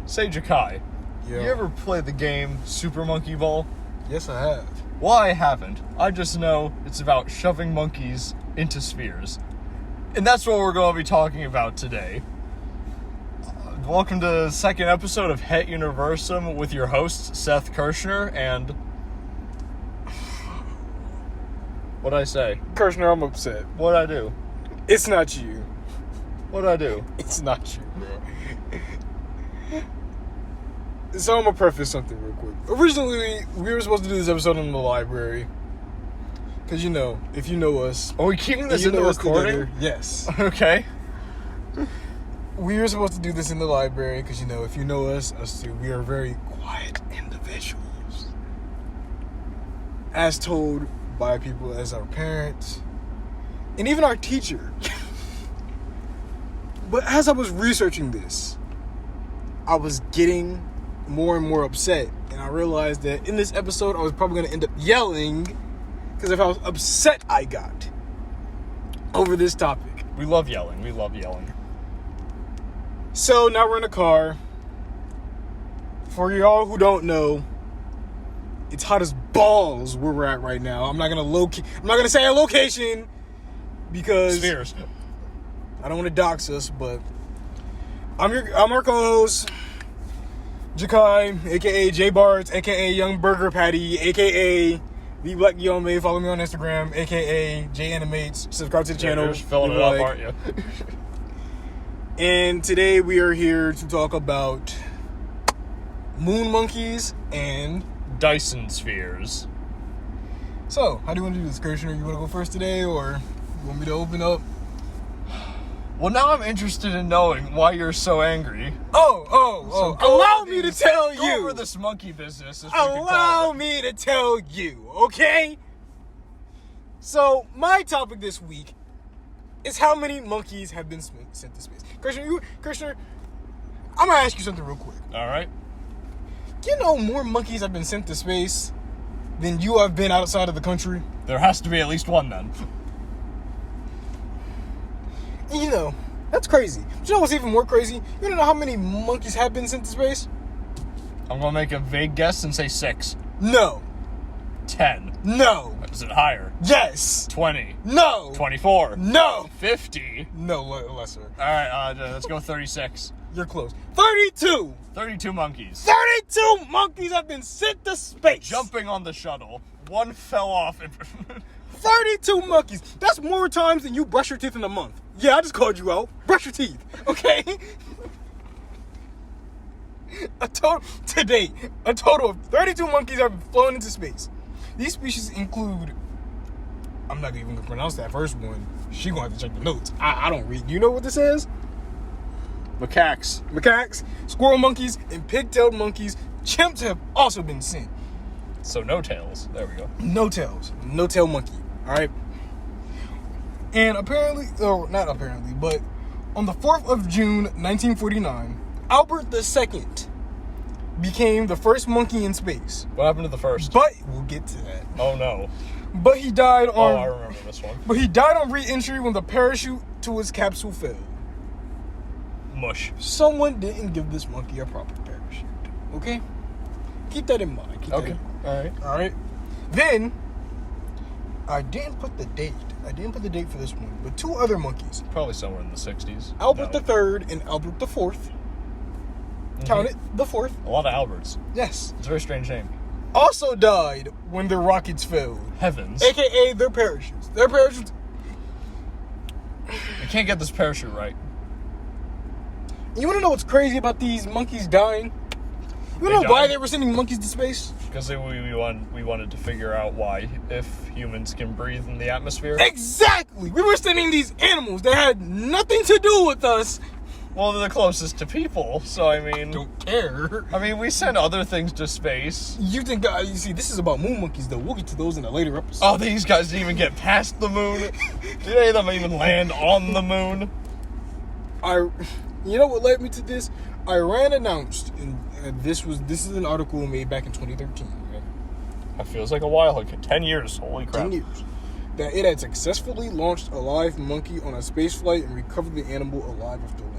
Say, Jakai, Yeah. you ever play the game Super Monkey Ball? Yes, I have. Well, I haven't. I just know it's about shoving monkeys into spheres. And that's what we're going to be talking about today. Welcome to the second episode of Het Universum with your host, Seth Kirshner, and... What'd I say? Kirshner, I'm upset. What'd I do? It's not you. What'd I do? It's not you, bro. So I'm gonna preface something real quick. Originally, we were supposed to do this episode in the library. Because, if you know us... Are we keeping this in in the recording? Together, yes. Okay. We were supposed to do this in the library because, if you know us two, we are very quiet individuals. As told by people as our parents and even our teacher. But as I was researching this, I was getting more and more upset. And I realized that in this episode, I was probably going to end up yelling because of how upset I got over this topic. We love yelling. We love yelling. So now we're in a car. For y'all who don't know, it's hot as balls where we're at right now. I'm not gonna say a location because Spheres. I don't want to dox us, but I'm our co-host, Jakai, aka J Barts, aka Young Burger Patty, aka The Black Yome. Follow me on Instagram, aka J Animates. Subscribe to the channel. You're just filling it up, aren't you? And today we are here to talk about moon monkeys and Dyson spheres. So, how do you want to do this, Kirshner? You want to go first today, or you want me to open up? Well, now I'm interested in knowing why you're so angry. Oh! Allow me to tell Go you. over this monkey business. Allow me to tell you, okay? So, my topic this week is how many monkeys have been sent to space. Kirshner, I'm gonna ask you something real quick. All right. Do you know more monkeys have been sent to space than you have been outside of the country? There has to be at least one then. That's crazy. But you know what's even more crazy? You wanna know how many monkeys have been sent to space? I'm gonna make a vague guess and say 6. No. 10. No. Is it higher? Yes. 20. No. 24. No. 50. No, lesser. All right, let's go 36. You're close. 32. 32 monkeys. 32 monkeys have been sent to space. Jumping on the shuttle. One fell off. 32 monkeys. That's more times than you brush your teeth in a month. Yeah, I just called you out. Brush your teeth, okay? A total of 32 monkeys have flown into space. These species include... I'm not even going to pronounce that first one. She going to have to check the notes. I don't read. You know what this is? Macaques, squirrel monkeys, and pig-tailed monkeys. Chimps have also been sent. So no tails. There we go. No-tail monkey. All right. And apparently, or not apparently, but on the 4th of June, 1949, Albert II became the first monkey in space. What happened to the first? But we'll get to that. Oh no. But he died on. Oh, I remember this one. But he died on re-entry when the parachute to his capsule failed. Mush. Someone didn't give this monkey a proper parachute. Okay? Keep that in mind. Okay. All right. Then, I didn't put the date. For this one. But 2 other monkeys. Probably somewhere in the 60s. Albert III and Albert IV. Mm-hmm. Count it, the 4th. A lot of Alberts. Yes. It's a very strange name. Also died when their rockets failed. Heavens. AKA their parachutes. I can't get this parachute right. You want to know what's crazy about these monkeys dying? You want to know why they were sending monkeys to space? Because we wanted to figure out why, if humans can breathe in the atmosphere. Exactly! We were sending these animals that had nothing to do with us. Well, they're the closest to people, so I mean... I don't care. I mean, we send other things to space. You see, this is about moon monkeys, though. We'll get to those in a later episode. Oh, these guys didn't even get past the moon? Did any of them even land on the moon? You know what led me to this? Iran announced, and this is an article made back in 2013. Right? That feels like a while ago. 10 years. Holy crap. 10 years. That it had successfully launched a live monkey on a space flight and recovered the animal alive after landing.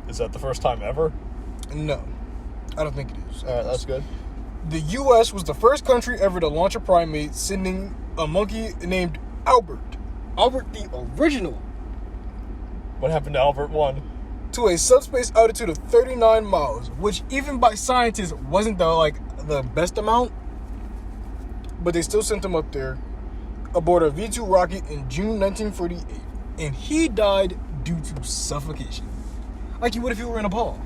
Is that the first time ever? No. I don't think it is. Alright, that's good. The U.S. was the first country ever to launch a primate, sending a monkey named Albert. Albert the original. What happened to Albert 1? To a subspace altitude of 39 miles, which even by scientists wasn't the best amount, but they still sent him up there aboard a V-2 rocket in June 1948, and he died due to suffocation, like you would if you were in a ball.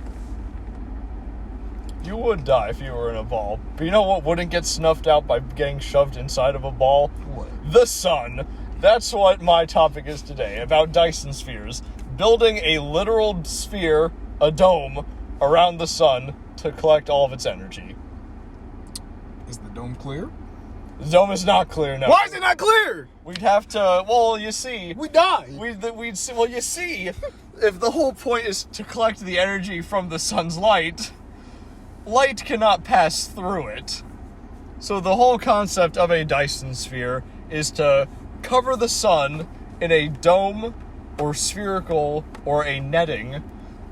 You would die if you were in a ball. But you know what wouldn't get snuffed out by getting shoved inside of a ball? What? The sun. That's what my topic is today, about Dyson spheres. Building a literal sphere, a dome, around the sun to collect all of its energy. Is the dome clear? The dome is not clear now. Why is it not clear? We'd have to, well, you see... We die. We'd see, well, you see, if the whole point is to collect the energy from the sun's light, light cannot pass through it. So the whole concept of a Dyson sphere is to cover the sun in a dome or spherical or a netting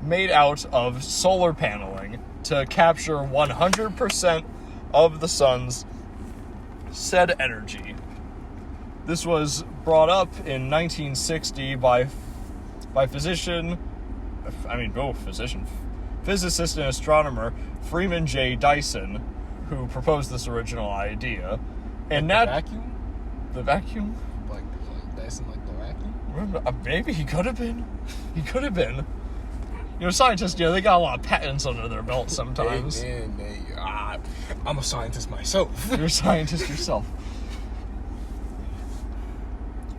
made out of solar paneling to capture 100% of the sun's said energy. This was brought up in 1960 by physicist and astronomer Freeman J. Dyson, who proposed this original idea. And the vacuum? The vacuum? Like Dyson, like the vacuum? Maybe he could have been. He could have been. You know, scientists, they got a lot of patents under their belt sometimes. I'm a scientist myself. You're a scientist yourself.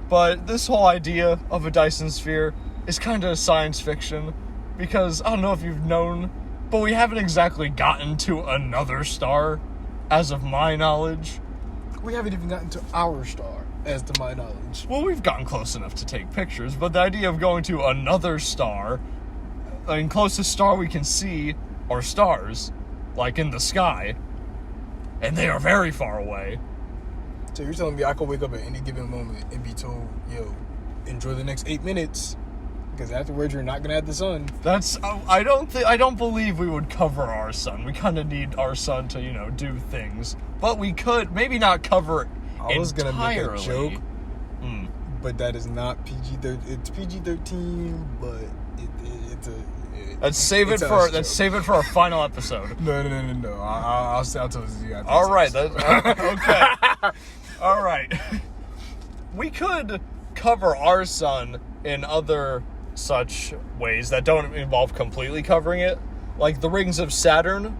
But this whole idea of a Dyson sphere is kind of science fiction, because I don't know if you've known, but we haven't exactly gotten to another star, as of my knowledge. We haven't even gotten to our star, as to my knowledge. Well, we've gotten close enough to take pictures, but the idea of going to another star, closest star we can see are stars, like in the sky, and they are very far away. So you're telling me I could wake up at any given moment and be told, yo, enjoy the next 8 minutes, because afterwards you're not gonna have the sun. I don't believe we would cover our sun. We kind of need our sun to, do things. But we could maybe not cover it entirely. I was gonna make a joke, but that is not PG-13. It's PG-13, but it's a... Let's save it for our final episode. No. I'll tell you guys. All right. Okay. All right. We could cover our sun in other such ways that don't involve completely covering it, like the rings of Saturn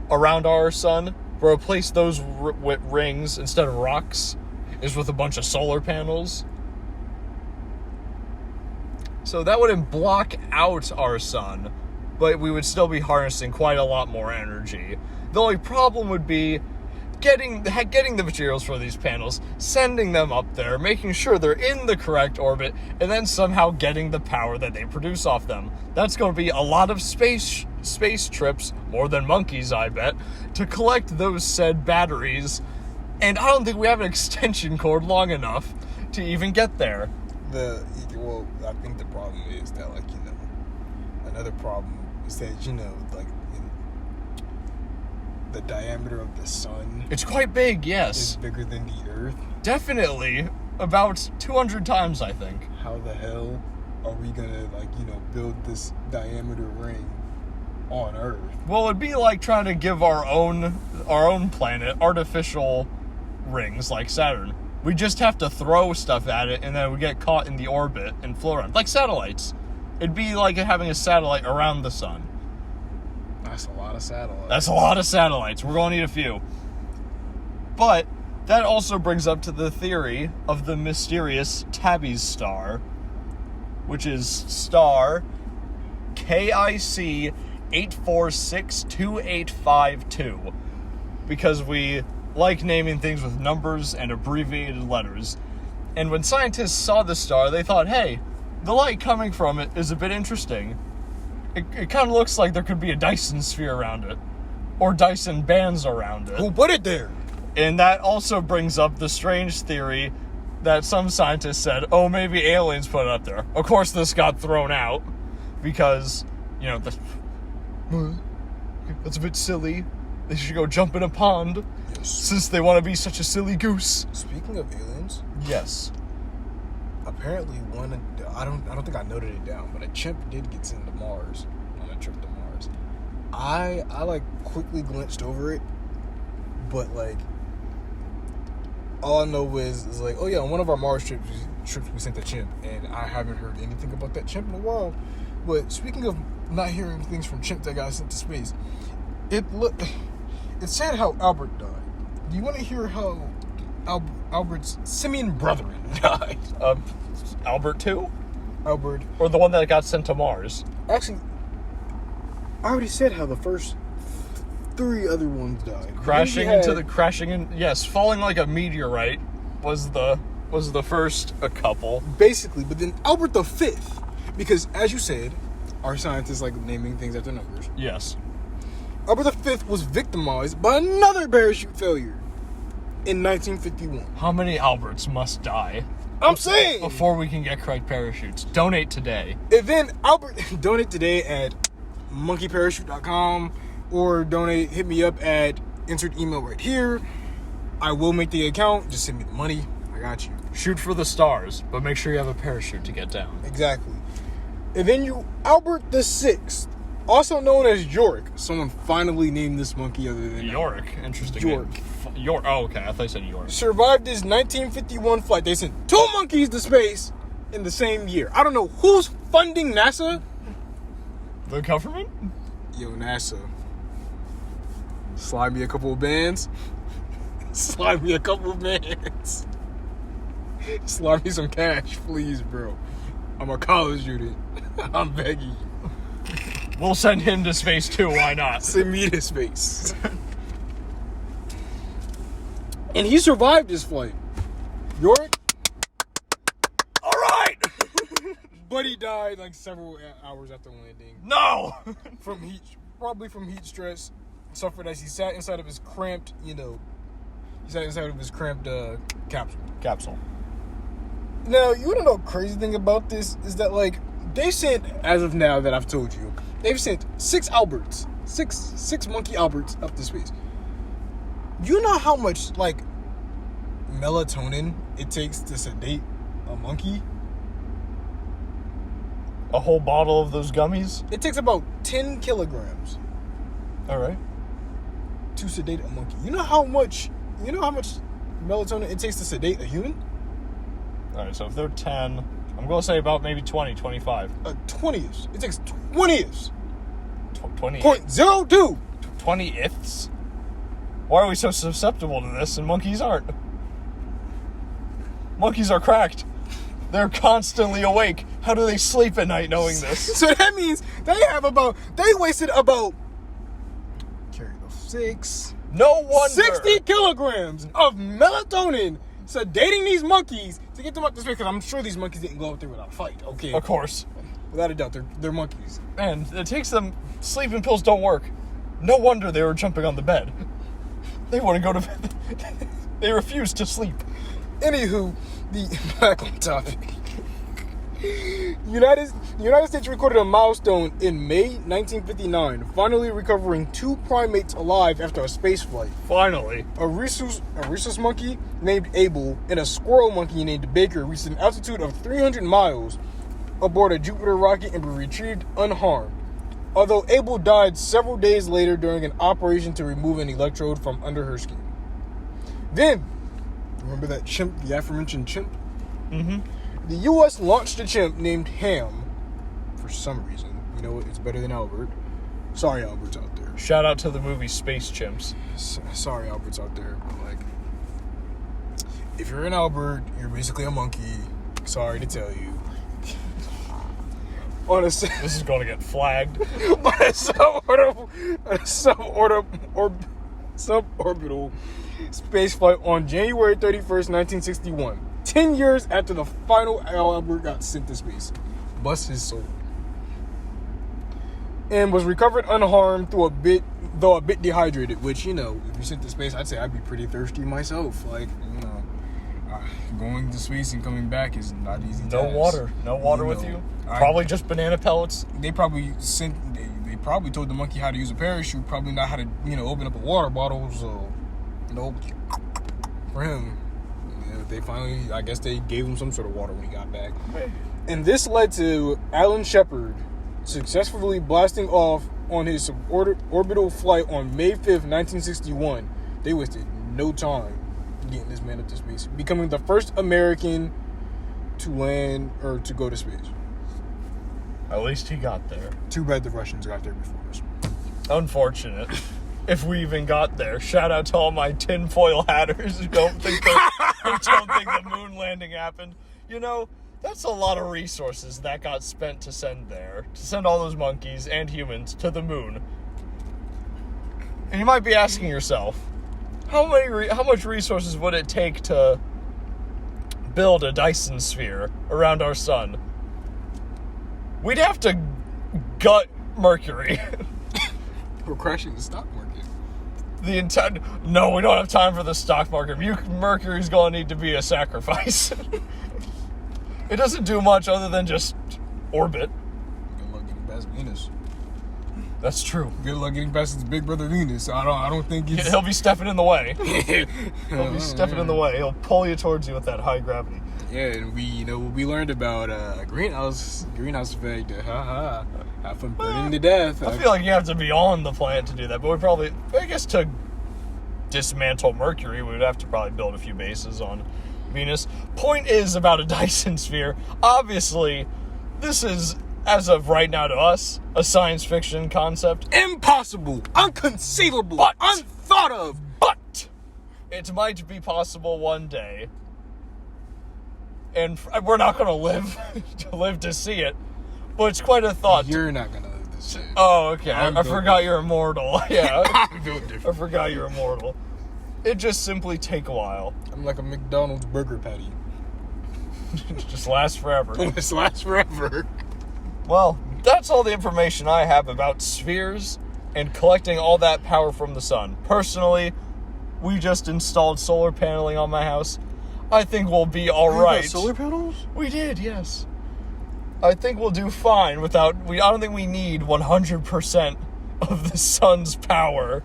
around our sun. We'll replace those with rings instead of rocks is with a bunch of solar panels. So that wouldn't block out our sun, but we would still be harnessing quite a lot more energy. The only problem would be getting the materials for these panels, sending them up there, making sure they're in the correct orbit, and then somehow getting the power that they produce off them. That's going to be a lot of space trips, more than monkeys, I bet, to collect those said batteries. And I don't think we have an extension cord long enough to even get there. Well, I think the problem is that, another problem is that, the diameter of the sun... It's quite big, yes. ...is bigger than the Earth. Definitely. About 200 times, I think. How the hell are we gonna, build this diameter ring on Earth? Well, it'd be like trying to give our own planet artificial rings like Saturn. We just have to throw stuff at it, and then we get caught in the orbit and float around. Like satellites. It'd be like having a satellite around the sun. That's a lot of satellites. That's a lot of satellites. We're going to need a few. But that also brings up to the theory of the mysterious Tabby's star, which is star KIC 8462852. Because we like naming things with numbers and abbreviated letters. And when scientists saw the star, they thought, hey, the light coming from it is a bit interesting. It kind of looks like there could be a Dyson sphere around it. Or Dyson bands around it. Who put it there? And that also brings up the strange theory that some scientists said, oh, maybe aliens put it up there. Of course, this got thrown out because, That's a bit silly. They should go jump in a pond. Yes. Since they want to be such a silly goose. Speaking of aliens, Yes. apparently I don't think I noted it down, but a chimp did get sent to Mars on a trip to Mars. I like quickly glanced over it, but like all I know is like, oh yeah, on one of our Mars trips we sent a chimp, and I haven't heard anything about that chimp in a while. But speaking of not hearing things from chimp that got sent to space, it's sad how Albert died. Do you want to hear how Albert's simian brethren died? Albert 2? Albert. Or the one that got sent to Mars? Actually, I already said how the first 3 other ones died. Falling like a meteorite was the first a couple. Basically, but then Albert the Fifth, because as you said, our scientists like naming things after numbers. Yes. Albert the Fifth was victimized by another parachute failure in 1951. How many Alberts must die? I'm saying! Before we can get correct parachutes. Donate today. And then Albert, donate today at monkeyparachute.com or hit me up at insert email right here. I will make the account. Just send me the money. I got you. Shoot for the stars, but make sure you have a parachute to get down. Exactly. And then Albert the Sixth, also known as York. Someone finally named this monkey other than York. Interesting. York. York. Oh, okay. I thought you said York. Survived his 1951 flight. They sent 2 monkeys to space in the same year. I don't know who's funding NASA. The government? Yo, NASA. Slide me a couple of bands. Slide me a couple of bands. Slide me some cash, please, bro. I'm a college student. I'm begging you. We'll send him to space too, why not? Send me to space. And he survived his flight. York? Alright! But he died like several hours after landing. No! Probably from heat stress. Suffered as he sat inside of his cramped, capsule. Now, you want to know the crazy thing about this? Is that, like, they sent, as of now that I've told you, they've sent 6 Alberts. Six monkey Alberts up to space. You know how much, like, melatonin it takes to sedate a monkey? A whole bottle of those gummies? It takes about 10 kilograms. Alright. To sedate a monkey. You know how much melatonin it takes to sedate a human? Alright, so if they're 10, I'm going to say about maybe 20, 25. 20th. It takes 20th. 20. 0.02. 20ths? Why are we so susceptible to this and monkeys aren't? Monkeys are cracked. They're constantly awake. How do they sleep at night knowing this? So that means they wasted about 6. No wonder. 60 kilograms of melatonin sedating these monkeys to get them up to space. Because I'm sure these monkeys didn't go up there without a fight. Okay. Of course. Without a doubt, they're monkeys. And it takes them. Sleeping pills don't work. No wonder they were jumping on the bed. They want to go to bed. They refuse to sleep. Anywho, back on topic. The United States recorded a milestone in May 1959, finally recovering 2 primates alive after a space flight. Finally. A rhesus monkey named Abel and a squirrel monkey named Baker reached an altitude of 300 miles aboard a Jupiter rocket and were retrieved unharmed. Although Abel died several days later during an operation to remove an electrode from under her skin. Then, remember that chimp, the aforementioned chimp? Mm-hmm. The U.S. launched a chimp named Ham for some reason. You know what? It's better than Albert. Sorry, Albert's out there. Shout out to the movie Space Chimps. Sorry, Albert's out there. But, like, if you're an Albert, you're basically a monkey. Sorry to tell you. This is going to get flagged. On a suborbital space flight on January 31st, 1961. 10 years after the final Albert got sent to space. Bless his soul. And was recovered unharmed though a bit dehydrated, which, if you sent to space, I'd say I'd be pretty thirsty myself. Like, going to space and coming back is not easy. No water with you. Probably just banana pellets. They probably probably told the monkey how to use a parachute, probably not how to, open up a water bottle. So, for him, they finally, I guess they gave him some sort of water when he got back. And this led to Alan Shepard successfully blasting off on his suborbital flight on May 5th, 1961. They wasted no time getting this man up to space, becoming the first American to land or to go to space. At least he got there. Too bad the Russians got there before us. Unfortunate. If we even got there. Shout out to all my tinfoil hatters who don't think the moon landing happened. That's a lot of resources that got spent to send there. To send all those monkeys and humans to the moon. And you might be asking yourself, how much resources would it take to build a Dyson sphere around our sun? We'd have to gut Mercury. We're crashing the stock market. No, we don't have time for the stock market. Mercury's going to need to be a sacrifice. It doesn't do much other than just orbit. Good luck getting past Venus. That's true. Good luck getting past his big brother Venus. I don't think it's... He'll be stepping in the way. He'll be stepping in the way. He'll pull you towards you with that high gravity. Yeah, and we learned about greenhouse effect. Have fun burning to death. I feel like you have to be on the planet to do that, but I guess to dismantle Mercury, we would have to probably build a few bases on Venus. Point is about a Dyson sphere. Obviously, this is, as of right now to us, a science fiction concept. Impossible, unconceivable, unthought of. But it might be possible one day. And we're not going to live to see it. But it's quite a thought. You're not going to live to see it. Oh, okay. I forgot you're immortal. Yeah. I'm built different. I forgot you're immortal. It just simply take a while. I'm like a McDonald's burger patty. Just lasts forever. Just lasts forever. Well, that's all the information I have about spheres and collecting all that power from the sun. Personally, we just installed solar paneling on my house. I think we'll be all right. Solar panels? We did, yes. I think we'll do fine I don't think we need 100% of the sun's power.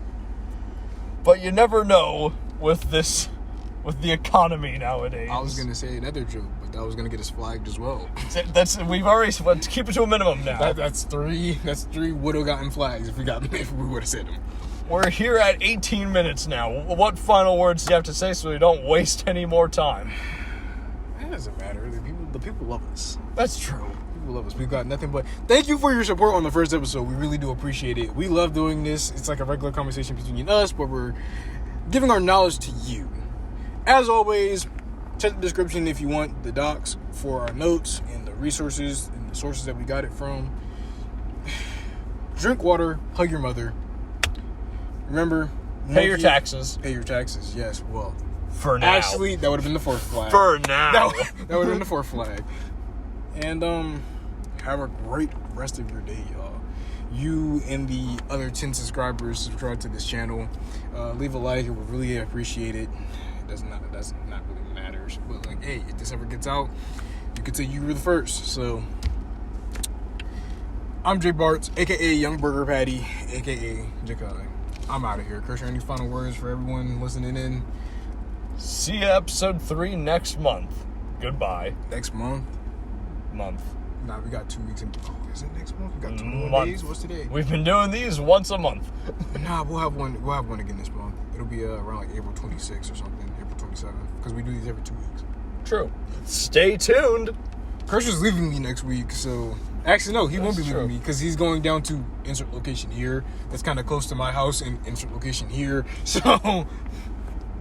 But you never know with the economy nowadays. I was going to say another joke, but that was going to get us flagged as well. We've already, let's keep it to a minimum now. That's three would have gotten flags if we would have said them. We're here at 18 minutes now. What final words do you have to say so we don't waste any more time? It doesn't matter. The people love us. That's true. People love us. We've got nothing but thank you for your support on the first episode. We really do appreciate it. We love doing this. It's like a regular conversation between us, but we're giving our knowledge to you. As always, check the description if you want the docs for our notes and the resources and the sources that we got it from. Drink water, hug your mother. Remember, pay your taxes. Pay your taxes, yes. Well, for now. Actually, that would have been the fourth flag. For now. That would have been the fourth flag. And have a great rest of your day, y'all. You and the other 10 subscribers subscribe to this channel. Leave a like. It would really appreciate it. It not really matters. But like, hey, if this ever gets out, you could say you were the first. So I'm J Bartz, aka Young Burger Patty, aka Jakai. I'm out of here. Kirsha, any final words for everyone listening in? See you episode 3 next month. Goodbye. Next month? Month. Nah, we got 2 weeks in. Oh, is it next month? We got 2 more days? What's today? We've been doing these once a month. Nah, we'll have one again this month. It'll be around like April 26th or something. April 27th. Because we do these every 2 weeks. True. Stay tuned. Kirsha's leaving me next week, so... Actually, no, he won't be leaving true. me because he's going down to insert location here. That's kind of close to my house and insert location here. So...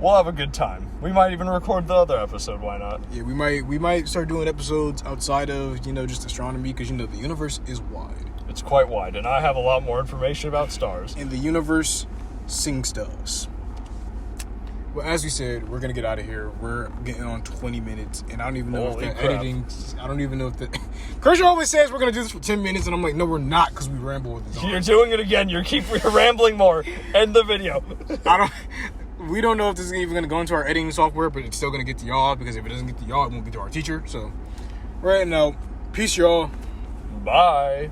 We'll have a good time. We might even record the other episode. Why not? Yeah, we might start doing episodes outside of, just astronomy because, the universe is wide. It's quite wide, and I have a lot more information about stars. And the universe sings to us. Well, as we said, we're going to get out of here. We're getting on 20 minutes, and I don't even know if the editing... I don't even know if the... Kershaw always says we're going to do this for 10 minutes, and I'm like, no, we're not, because we ramble with this. You're doing it again. You're rambling more. End the video. We don't know if this is even going to go into our editing software, but it's still going to get to y'all, because if it doesn't get to y'all, it won't get to our teacher. So, right now, peace, y'all. Bye.